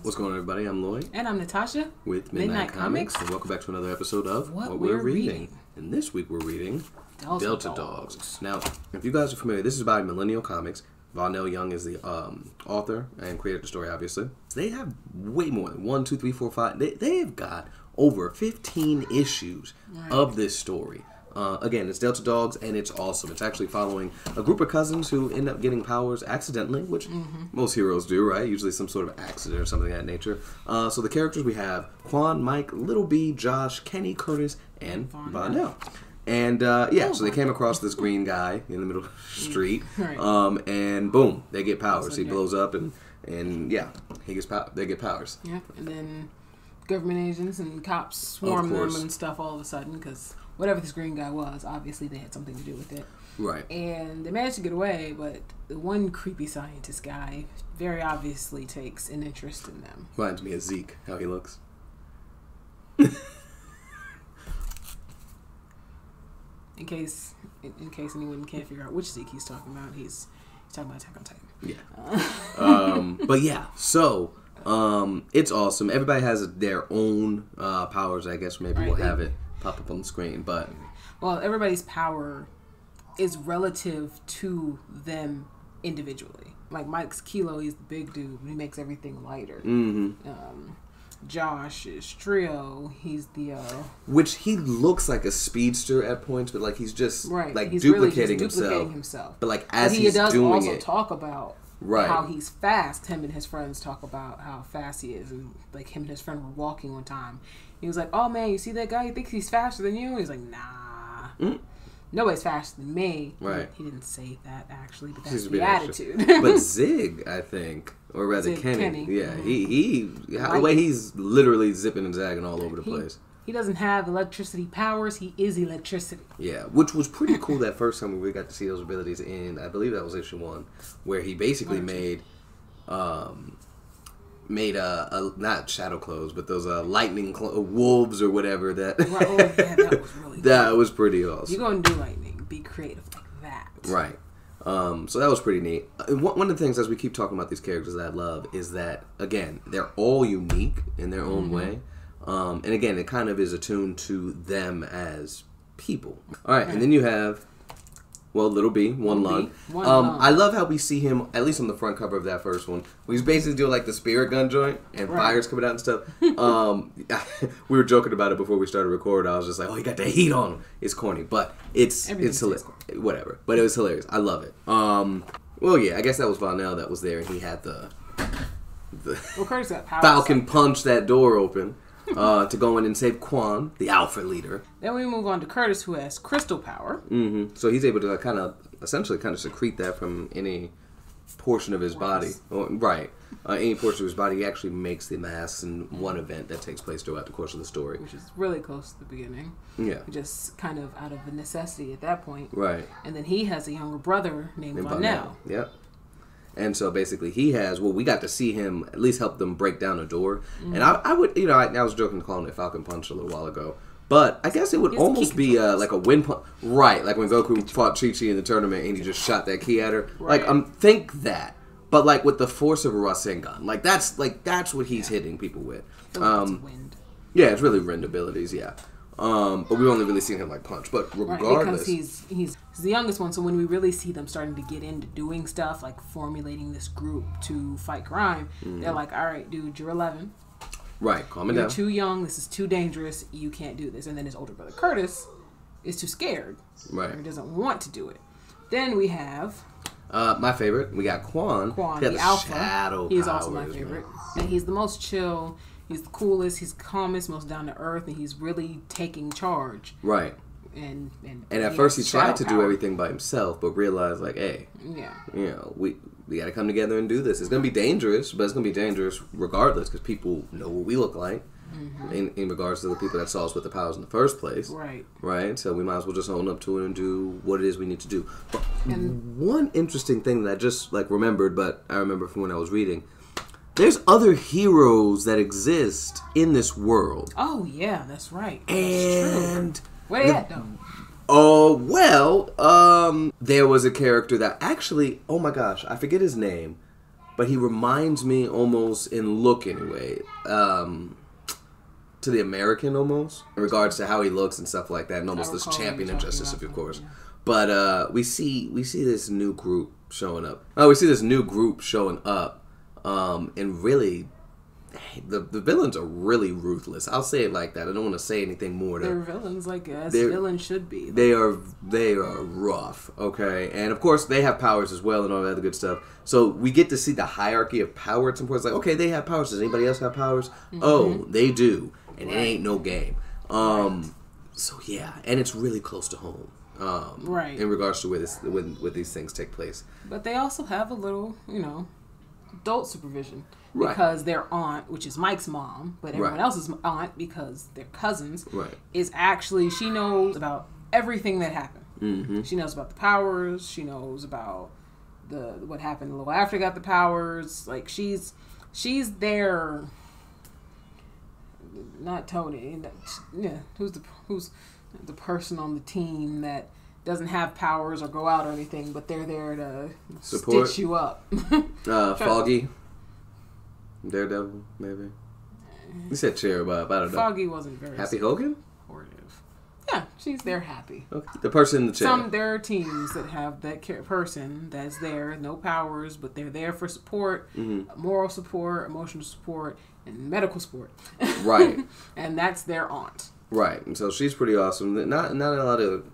What's going on, everybody? I'm Lloyd. And I'm Natasha. With Midnight Comics. And welcome back to another episode of What We're Reading. And this week we're reading Delta Dogs. Now, if you guys are familiar, this is by Millennial Comics. Vaughn Young is the author and created the story, obviously. They have way more than 1, 2, 3, 4, 5. They've got over 15 issues of this story. Again, it's Delta Dogs, and it's awesome. It's actually following a group of cousins who end up getting powers accidentally, which most heroes do, right? Usually some sort of accident or something of that nature. So the characters we have, Quan, Mike, Little B, Josh, Kenny, Curtis, and Vaughn. And so they came across this green guy in the middle of the street, and boom, they get powers. He blows up, and yeah, he gets they get powers. Yeah, and then government agents and cops swarm them and stuff all of a sudden because whatever this green guy was, obviously they had something to do with it. Right. And they managed to get away, but the one creepy scientist guy very obviously takes an interest in them. Reminds me of Zeke, how he looks. In case anyone can't figure out which Zeke he's talking about, he's talking about Attack on Titan. Yeah. But yeah, so it's awesome. Everybody has their own powers, I guess. Maybe we'll have it pop up on the screen, but well, everybody's power is relative to them individually. Like Mike's Kilo, he's the big dude. He makes everything lighter. Josh is Trio. He's the which he looks like a speedster at points, but like he's just like he's duplicating, really just duplicating himself. But like as he's doing it, he does also talk about how he's fast. Him and his friends talk about how fast he is, and like him and his friend were walking one time. He was like, "Oh man, you see that guy? He thinks he's faster than you." And he's like, "Nah, nobody's faster than me." Right? He didn't say that actually, but that's the attitude. But Zig, I think, or rather Kenny. Yeah, the way he's literally zipping and zagging all over the place. He doesn't have electricity powers. He is electricity. Yeah, which was pretty cool that first time we really got to see those abilities in, I believe that was issue 1, where he basically made a not shadow clothes, but those lightning wolves or whatever that. That was really that was pretty awesome. You're gonna do lightning, be creative like that. Right. So that was pretty neat. One of the things, as we keep talking about these characters that I love, is that again they're all unique in their own way, and again it kind of is attuned to them as people. All right, and then you have. Well, Little B, One Lung. I love how we see him, at least on the front cover of that first one, where he's basically doing like the spirit gun joint and fire's coming out and stuff. We were joking about it before we started recording. I was just like, oh, he got the heat on him. It's corny, but it's hilarious. Whatever. But it was hilarious. I love it. Well, yeah, I guess that was Vaughn that was there, and he had the Curtis got powers. Falcon punch that door open. To go in and save Quan, the Alpha leader. Then we move on to Curtis, who has crystal power. So he's able to essentially secrete that from any portion of his body. Any portion of his body. He actually makes the masks in one event that takes place throughout the course of the story. Which is really close to the beginning. Yeah. Just kind of out of a necessity at that point. Right. And then he has a younger brother named Vaughn. Yep. And so basically he has, we got to see him at least help them break down a door. And I would, I was joking calling it Falcon Punch a little while ago. But I guess it would almost be like a wind punch. Right, like when Goku fought Chi-Chi in the tournament and he just shot that key at her. Right. Like, think that. But like with the force of a Rasengan. Like that's what he's hitting people with. Wind. Yeah, it's really wind abilities, yeah. But we've only really seen him like punch. But regardless, because he's the youngest one, so when we really see them starting to get into doing stuff like formulating this group to fight crime, they're like, "All right, dude, you're 11. Right, calm it down. You're too young. This is too dangerous. You can't do this." And then his older brother Curtis is too scared. Right, or doesn't want to do it. Then we have my favorite. We got Quan. The Alpha. He's also my favorite, and he's the most chill. He's the coolest, he's the calmest, most down to earth, and he's really taking charge. Right. And at first he tried to do everything by himself, but realized like, hey, we got to come together and do this. It's going to be dangerous, but it's going to be dangerous regardless because people know what we look like in regards to the people that saw us with the powers in the first place. Right. Right. So we might as well just own up to it and do what it is we need to do. But one interesting thing that I just remembered, but I remember from when I was reading. There's other heroes that exist in this world. Oh, yeah, that's right. And that's true. Where they at, though? Oh, well, there was a character that actually, oh my gosh, I forget his name, but he reminds me almost, in look anyway, to the American almost, in regards to how he looks and stuff like that, and almost this champion of justice, of course. Yeah. But we see this new group showing up. We see this new group showing up, and really, the villains are really ruthless. I'll say it like that. I don't want to say anything more. They're villains, like villains should be. They are rough, okay? And of course, they have powers as well and all that other good stuff. So we get to see the hierarchy of power at some point. It's like, okay, they have powers. Does anybody else have powers? Mm-hmm. Oh, they do. And it ain't no game. So yeah, and it's really close to home. In regards to where these things take place. But they also have a little, adult supervision. Because their aunt, which is Mike's mom, but everyone else's aunt, because they're cousins, is actually, she knows about everything that happened. Mm-hmm. She knows about the powers. She knows about what happened a little after they got the powers. Like, she's there. Not Tony. Yeah, who's the person on the team that doesn't have powers or go out or anything, but they're there to stitch you up. Foggy. Daredevil, maybe. You said Cherubab, I don't know. Foggy wasn't very Happy Hogan? Supportive. Yeah, she's there happy. Okay. The person in the chair. There are teams that have that person that's there, no powers, but they're there for support, moral support, emotional support, and medical support. Right. And that's their aunt. Right. And so she's pretty awesome. Not a lot of...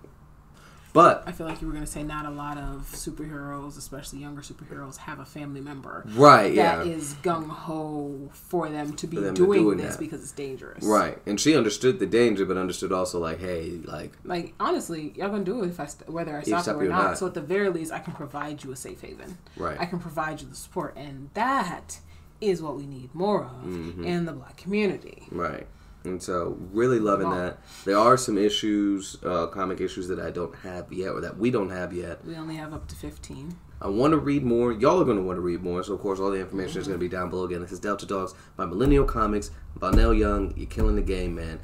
But I feel like you were going to say not a lot of superheroes, especially younger superheroes, have a family member that is gung-ho for them to be doing this because it's dangerous. Right. And she understood the danger, but understood also, like, hey, like honestly, y'all going to do it whether I stop you or not. So at the very least, I can provide you a safe haven. Right. I can provide you the support. And that is what we need more of in the Black community. Right. And so, really loving that. There are some issues, comic issues that I don't have yet, or that we don't have yet. We only have up to 15. I want to read more. Y'all are going to want to read more. So, of course, all the information is going to be down below. Again, this is Delta Dogs by Millennial Comics. Vaughn Young, you're killing the game, man.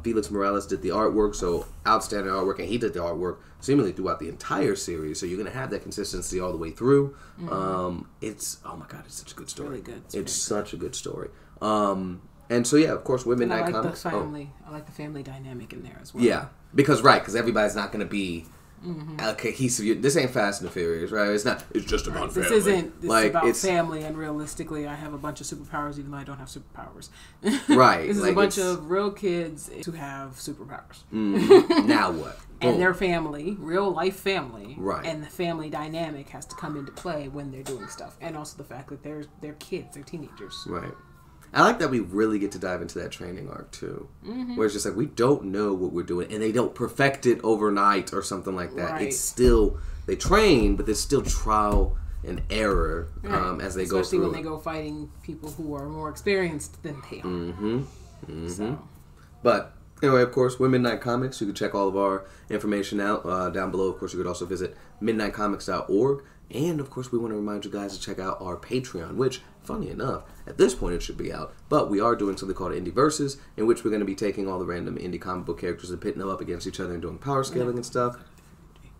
Felix Morales did the artwork, so outstanding artwork, and he did the artwork seemingly throughout the entire series. So, you're going to have that consistency all the way through. It's, oh my God, it's such a good story. Really good. It's such a good story. And so, yeah, of course, Midnight Comics. I like the family dynamic in there as well. Yeah, because everybody's not going to be cohesive. This ain't Fast and the Furious, right? It's not. It's just about family. This is about family, and realistically, I have a bunch of superpowers, even though I don't have superpowers. Right. This is a bunch of real kids who have superpowers. Now what? And their family, real life family, right? And the family dynamic has to come into play when they're doing stuff, and also the fact that they're kids, they're teenagers, right? I like that we really get to dive into that training arc, too. Where it's just like, we don't know what we're doing, and they don't perfect it overnight or something like that. Right. It's still, they train, but there's still trial and error as they go through. Especially when they go fighting people who are more experienced than they are. So. But, anyway, of course, we're Midnight Comics. You can check all of our information out down below. Of course, you could also visit midnightcomics.org. And, of course, we want to remind you guys to check out our Patreon, which, funny enough, at this point it should be out. But we are doing something called Indie Versus, in which we're going to be taking all the random indie comic book characters and pitting them up against each other and doing power scaling and stuff.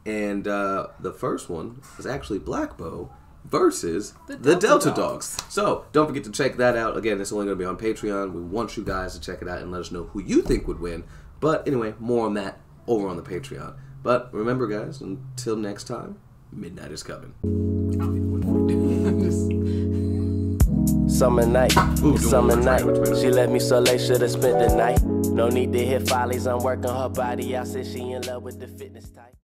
And the first one is actually Black Bow versus the Delta Dogs. So, don't forget to check that out. Again, it's only going to be on Patreon. We want you guys to check it out and let us know who you think would win. But, anyway, more on that over on the Patreon. But, remember, guys, until next time, midnight is coming. Summer night, summer night. She let me so late, should've spent the night. No need to hit follies, I'm working her body out since she in love with the fitness type.